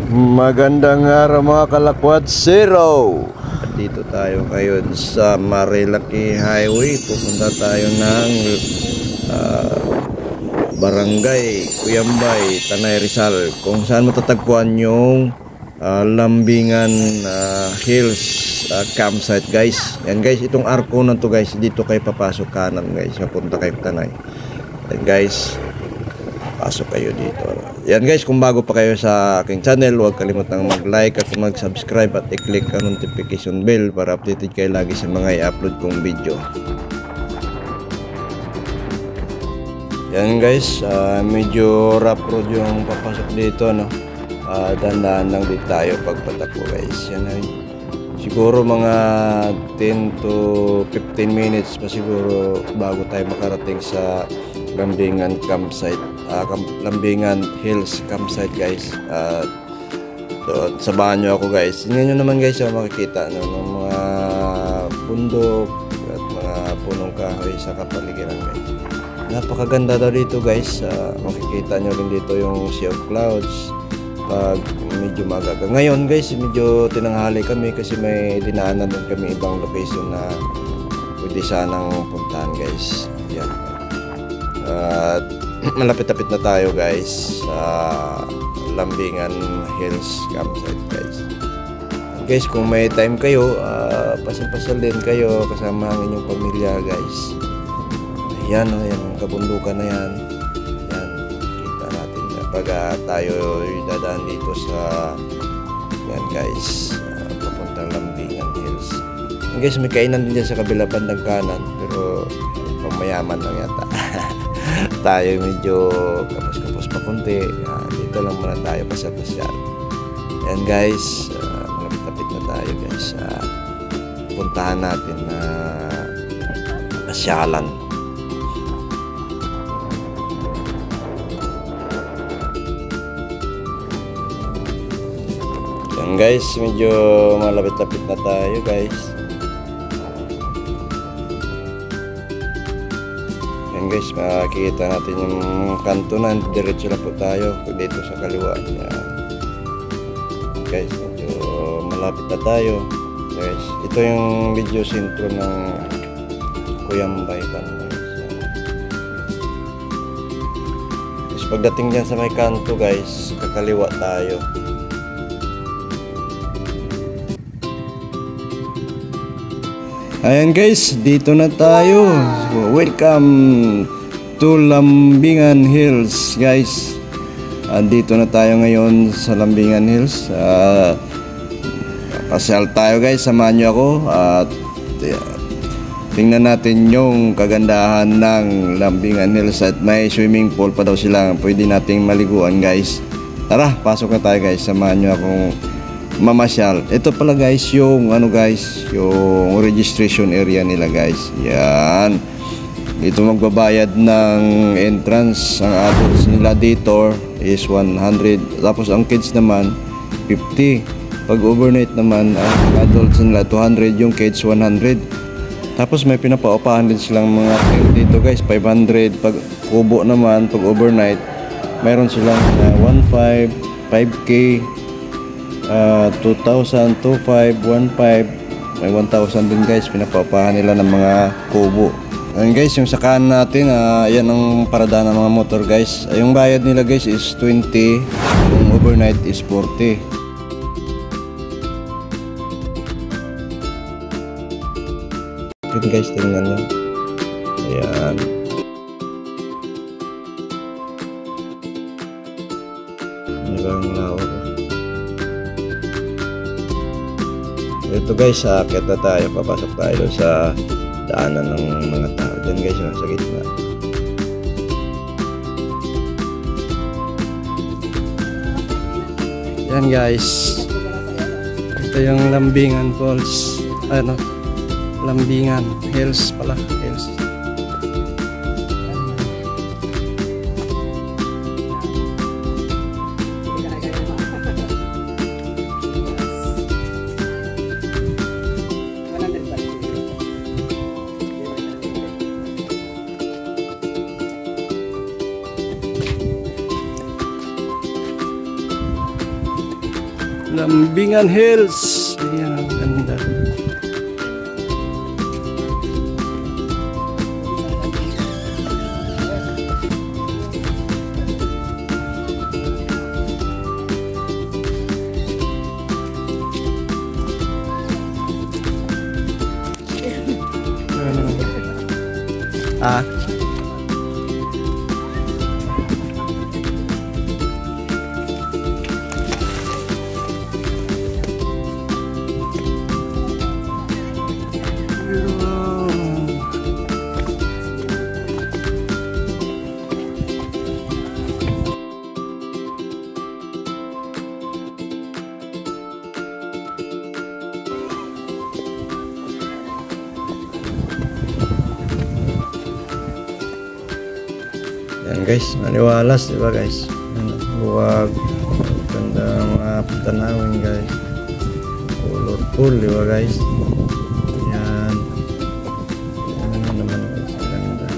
Magandang araw mga kalakwat zero. Dito tayo ngayon sa Marilaki Highway. Pupunta tayo ng Barangay Cuyambay, Tanay Rizal, kung saan matatagpuan yung Lambingan Hills campsite guys. Yan guys, itong arko na to guys, dito kayo papasok kanan guys, papunta kayo Tanay. Yan guys, pasok kayo dito. Yan guys, kung bago pa kayo sa aking channel, huwag kalimutang mag-like at mag-subscribe at i-click ang notification bell para updated kayo lagi sa mga i-upload kong video. Yan guys, medyo rough road yung papasok dito, no? Dandahan lang dito tayo pagpatakbo guys. Yan ay siguro mga 10 to 15 minutes pa siguro bago tayo makarating sa Lambingan campsite, Lambingan Hills campsite guys. So, sabahan nyo ako guys. Tingnan nyo naman guys yung makikita ng mga bundok at mga punong kahoy sa kapaligiran guys. Napakaganda daw dito guys. Makikita nyo rin dito yung sea of clouds pag medyo magaga. Ngayon guys, medyo tinanghali kami kasi may dinaanan din kami ibang location na pwede sanang puntahan guys. Yan. Malapit-lapit na tayo guys sa Lambingan Hills campsite guys. Guys, kung may time kayo, pasal-pasal din kayo kasama ang inyong pamilya guys. Ayan, ayan, kabundukan na yan. Yan, kita natin pag tayo dadaan dito sa yan guys, papuntang Lambingan Hills. Guys, may kainan din dyan sa kabila bandang kanan, pero pamayaman lang yata. Tayo medyo kapos-kapos pa konti. Dito lang muna tayo pasal-pasal. Yan guys, malapit-lapit na tayo guys. Puntahan natin na pasyalan. Yan guys, medyo malapit-lapit na tayo guys. Guys, makikita natin yung kanto na diretso na po tayo dito sa kaliwa. Yan. Guys, medyo malapit na tayo guys. Ito yung video sentro ng Cuyambay guys. Guys, pagdating dyan sa may kanto guys, kakaliwa tayo. Ayan guys, dito na tayo. Welcome to Lambingan Hills guys. Dito na tayo ngayon sa Lambingan Hills. Pasyal tayo guys, samahan nyo ako at tingnan natin yung kagandahan ng Lambingan Hills. At may swimming pool pa daw sila, pwede nating maliguan guys. Tara, pasok na tayo guys, samahan nyo akong mamasyal. Ito pala guys yung ano guys, yung registration area nila guys. Yan. Dito magbabayad ng entrance. Ang adults nila dito is 100. Tapos ang kids naman 50. Pag overnight naman ang adults nila 200, yung kids 100. Tapos may pinapaupahan din silang mga dito guys, 500. Pag kubo naman, pag overnight mayroon silang 1.5, 5K, 2,000, 2,500, 1,500. May 1,000 din guys, pinapaupahan nila ng mga kubo. Ayun guys, yung sakaan natin, yan ang parada ng mga motor guys. Yung bayad nila guys is 20, yung overnight is 40. Ito guys, tingnan nyo. Ayan. Ibang lawak. Ito guys, aakyat na tayo, papasok tayo sa daanan ng mga tao. Diyan guys, sa gitna. Yan guys, ito yung Lambingan Falls, Lambingan Hills pala, Hills. Lambingan Hills. Ayan, ang ganda. Ah. Yan guys, maliwalas, diba guys? Huwag ganda mga tanawin guys. Colorful, diba guys? Yan. Yan naman guys, ganda.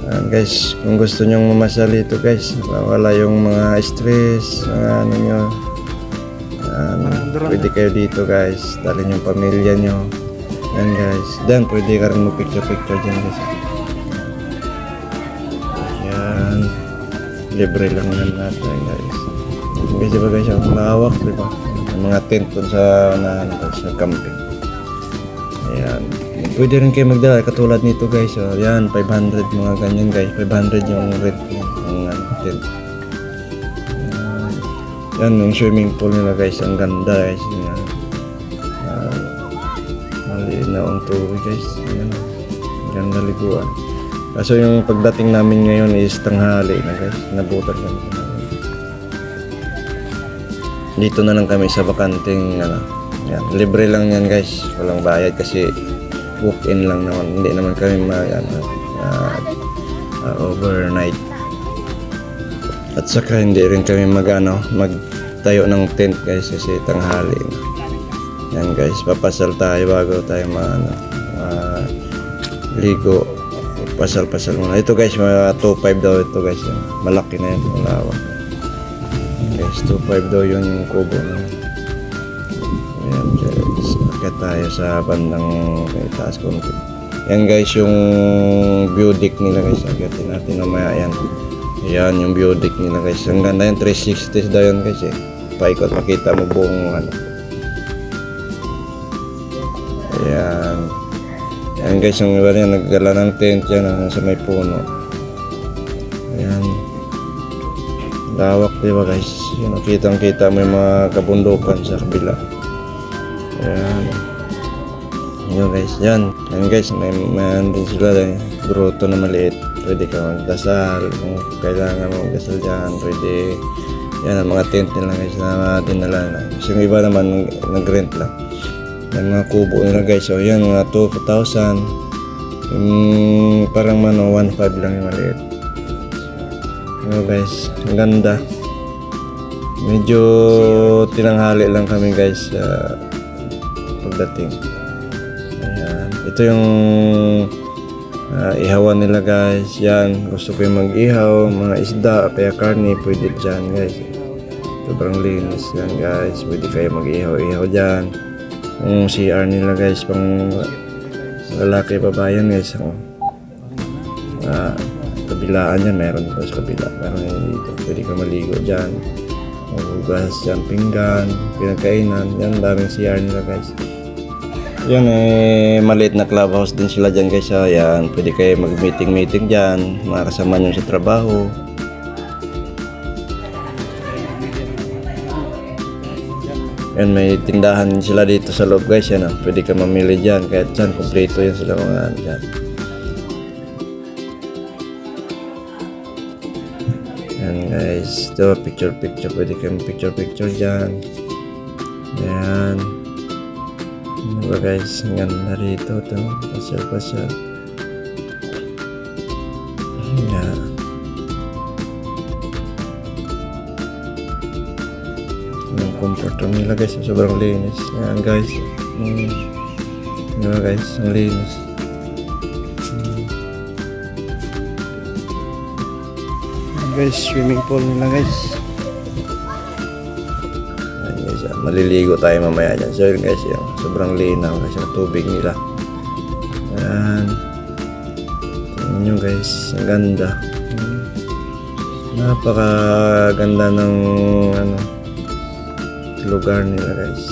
Yan guys, kung gusto nyong mamasal ito guys, wala yung mga stress, mga ano nyo. Yan, pwede kayo dito guys, dalhin yung pamilya nyo. Yan guys, dan pwede ka rin mag-picture dyan guys. Libre lang yan natin guys. Kasi ba guys, ang lawak, diba? Ang mga tent dun sa camping. Ayan. Pwede rin kayo magdala katulad nito guys. So, yan, 500 mga ganyan guys. 500 yung rent ng tent. Ayan. Yan, yung swimming pool nila guys. Ang ganda guys. Malinaw ang tubig guys. Ayan. Ang ganda liguan. Kaso yung pagdating namin ngayon is tanghali na guys, nabutan lang kami. Dito na lang kami sa bakanting ano, yan. Libre lang yan guys, walang bayad kasi walk-in lang naman, hindi naman kami overnight. At saka hindi rin kami magtayo ng tent guys kasi tanghali na. Yan guys, papasal tayo bago tayo ligo. Pasal-pasal muna. Ito guys, mga 2.5 daw ito guys. Malaki na yan, malawak. Guys, 2.5 daw yun yung kubo na. Ayan guys, akit tayo sa bandang taas konti. Yan guys, yung view deck nila guys. Akitin natin namaya yan. Ayan yung view deck nila guys. Ang ganda yan, 360 daw yun guys eh. Paikot, makita mo buong ano. Ayan. Ayan guys, yung iba rin naggala ng tent yan sa may puno. Ayan. Lawak diba guys? Yan, kitang-kita mo yung mga kabundukan sa kabila. Ayan. Yan guys, yan. Ayan guys, may din sila gruto na maliit. Pwede ka magdasal. Kung kailangan mo magdasal dyan, pwede. Yan ang mga tent nila guys na dinala na. Kasi yung iba naman nag-rent lang. Yung mga kubo nila guys, so yan mga 2,000. Parang 1,500 lang yung maliit. Ano guys, ang ganda. Medyo tinanghali lang kami guys pagdating. Ayan. Ito yung ihawan nila guys. Yan, gusto ko yung mag-ihaw, mga isda, kaya karne, pwede dyan guys. Sobrang linis yan guys, pwede kayo mag-ihaw-ihaw dyan. Yung CR nila guys, pang lalaki babayan guys. Kabilaan yan, meron dito sa kabila, meron dito, pwede ka maligo dyan, magugas dyan, pinggan, pinagkainan, yan, daming CR nila guys. Yan maliit na clubhouse din sila dyan guys. Yan, pwede kayo mag meeting dyan, mga kasama nyo sa trabaho. Yan, may tindahan sila dito sa loob guys. Yan, pwede ka mamili dyan. Kahit dyan, kompleto yan sila mga dyan. Yan guys. Ito, picture. Pwede ka picture dyan. Yan. Diba guys, ang ganda rito. Ito, pasyal. Yan. Comforter nila guys, sobrang linis. Ayan guys, diba guys, ang linis. Ayan guys, swimming pool nila guys. Ayan guys, Yan, maliligo tayo mamaya dyan. So yun guys, yan, sobrang linaw kasi ang tubig nila. Yan. Tingnan nyo guys, ang ganda. Napakaganda ng ano, lugar nila guys.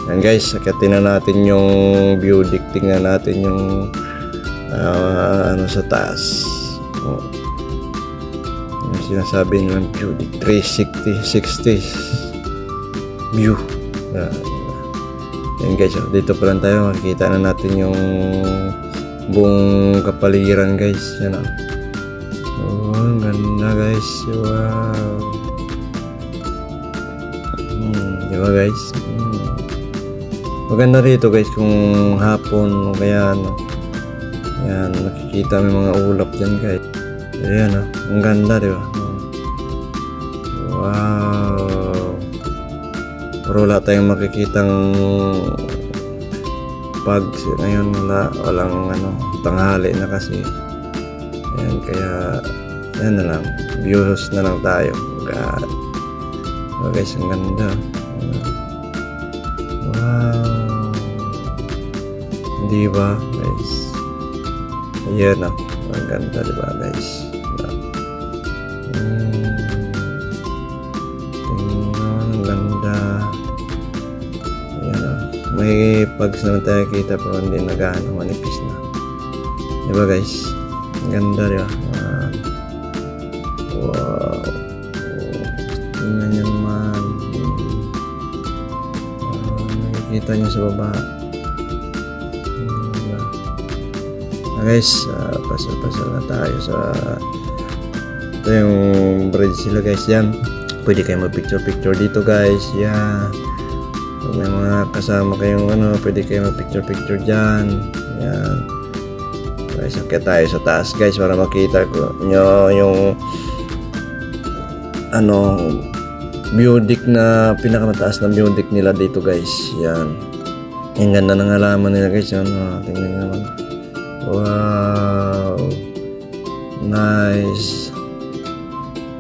Yan guys, akitin na natin yung view deck. Tingnan natin yung ano sa taas. Yung sinasabi ng view deck 360 view. Yan guys, dito pa lang tayo, makikita na natin yung buong kapaligiran guys. Yan o. Oh, ang ganda guys. Wow. Diba guys? Maganda rito guys kung hapon o kaya ano. Yan, makikita may mga ulap dyan guys. Ayan o. Ang ganda diba? Wow. Pero wala tayong makikitang pag ngayon walang ano, tanghali na kasi. Ayan, kaya yan na lang, views na lang tayo. God. Oh, guys, ang ganda. Wow, di ba guys? Ayan na, ang ganda di ba guys? Ang ganda. May pags naman tayo kita pero hindi na gaano, manipis na. Diba guys? Ang ganda diba? Wow. Tingnan nyo naman. Nakikita nyo sa baba. Guys, pasal na tayo sa ito yung bridge sila guys. Yan. Pwede kayo mag-picture dito guys. Yan. Kung may mga kasama kayong ano, pwede kayo mag-picture dyan. Yan. Guys, akit tayo sa taas guys para makita nyo yung ano, view deck na pinakamataas na view deck nila dito guys. Yan. Ang ganda ng halaman nila guys. Yan. Tingnan nyo naman. Wow. Nice.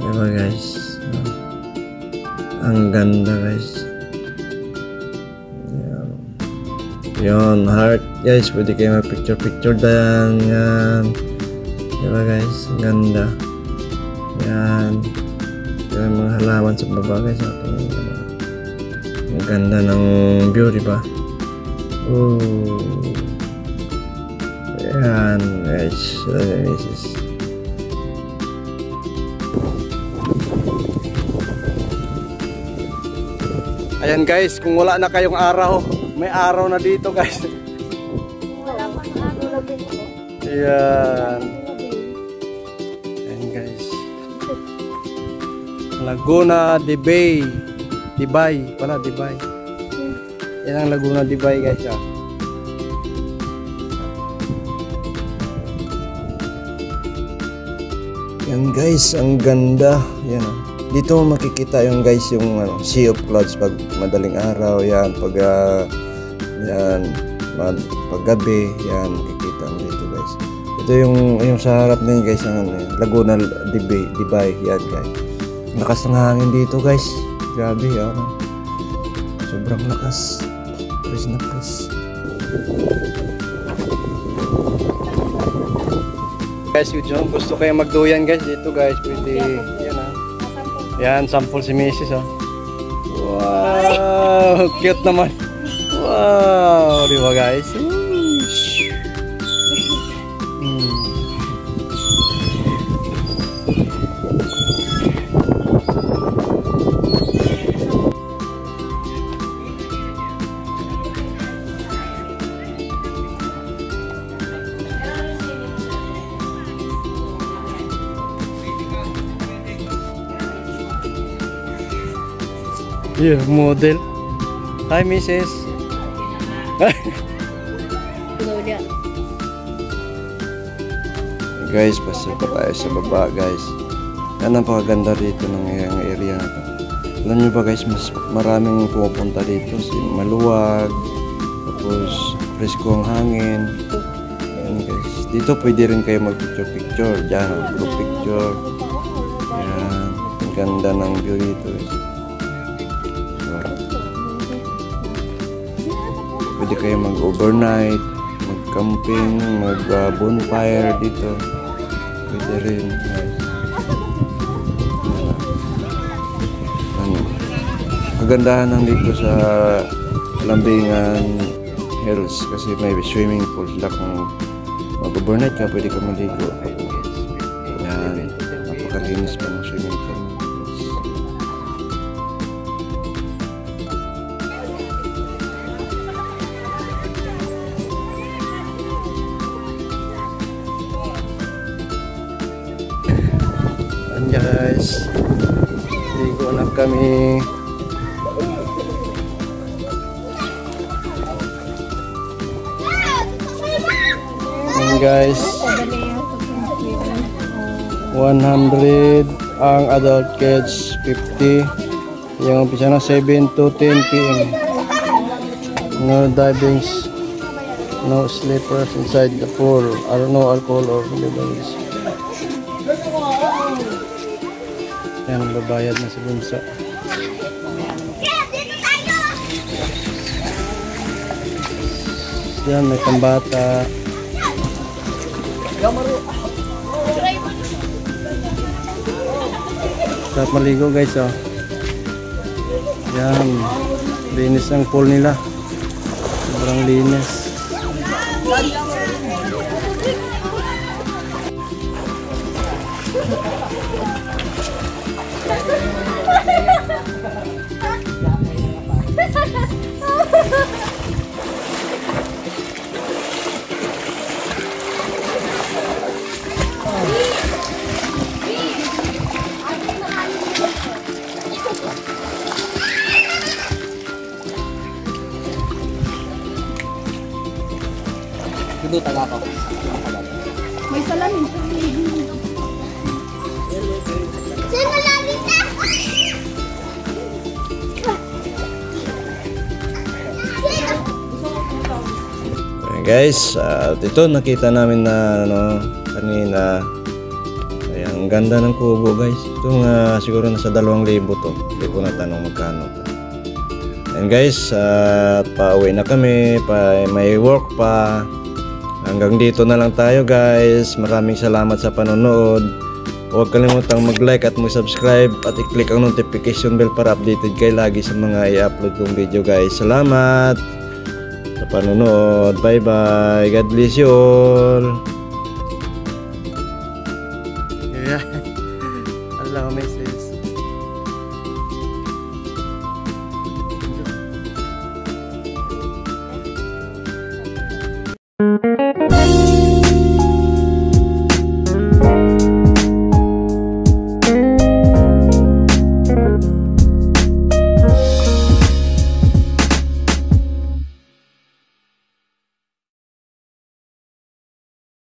Diba guys? Ang ganda guys. Yon, heart guys, pwede kayo mag-picture dyan. Yan. Diba guys, ang ganda. Yan. Yan mga halaman sa baba guys. Ang ganda ng view, diba? Oh. Yan guys. Ayan guys, kung wala na kayong araw, may araw na dito guys. Wala pa ng araw na dito. Ayan. Ayan guys. Laguna de Bay. Dibay. Pala, Dibay. Yan ang Laguna de Bay guys. Yan guys, ang ganda. Yan dito makikita yung guys yung ano, sea of clouds pag madaling araw. Yan pag yan paggabi. Yan makikita dito guys. Ito yung sa harap na yun guys, ang Laguna de Bay. Yan guys. Lakas ng hangin dito guys. Grabe yan. Sobrang lakas. Press na press. Guys, kung gusto kayo magduyan guys dito guys, pwede. Yan yan, sample si Mrs. Wow, cute naman. Wow, di ba guys? Yeah, model. Hi, Mrs. Gloria. Guys, pasok pa tayo sa baba, guys. Yan ang napakaganda dito ng area na to. Alam nyo ba guys, mas maraming pumupunta dito. Maluwag, tapos presko ang hangin. Yan guys. Dito pwede rin kayo mag-picture. Diyan, group picture. Yan. Ganda ng view dito. Pwede kayo mag-overnight, mag-camping, mag-bonfire dito. Pwede rin. Kagandahan ng dito sa Lambingan Hills kasi may swimming pool sila. Kung mag-overnight ka, pwede ka maligo. Yan, napakalinis pa ng swimming pool. Yan guys, ligo na kami. Guys, 100 ang adult kids, 50 yung umpisa na 7 to 10 p.m. No divings, no sleepers inside the pool, or no alcohol or beverages. Yan, babayad na si Bunsa. Yan, may pambata. Sarap maligo guys, oh. Yan, linis ang pool nila. Sobrang linis. Dudutan ako. May salamin. Sino salamin na? Okay guys, ito nakita namin na kanina. Ay, ang ganda ng kubo guys. Ito nga siguro nasa 2,000 to. Hindi ko natanong magkano to. And guys, pauwi na kami, may work pa. Hanggang dito na lang tayo guys. Maraming salamat sa panonood. Huwag kalimutang mag-like at mag-subscribe at i-click ang notification bell para updated kayo lagi sa mga i-upload kong video guys. Salamat sa panonood. Bye bye. God bless you all. Yeah. Hello, Mrs.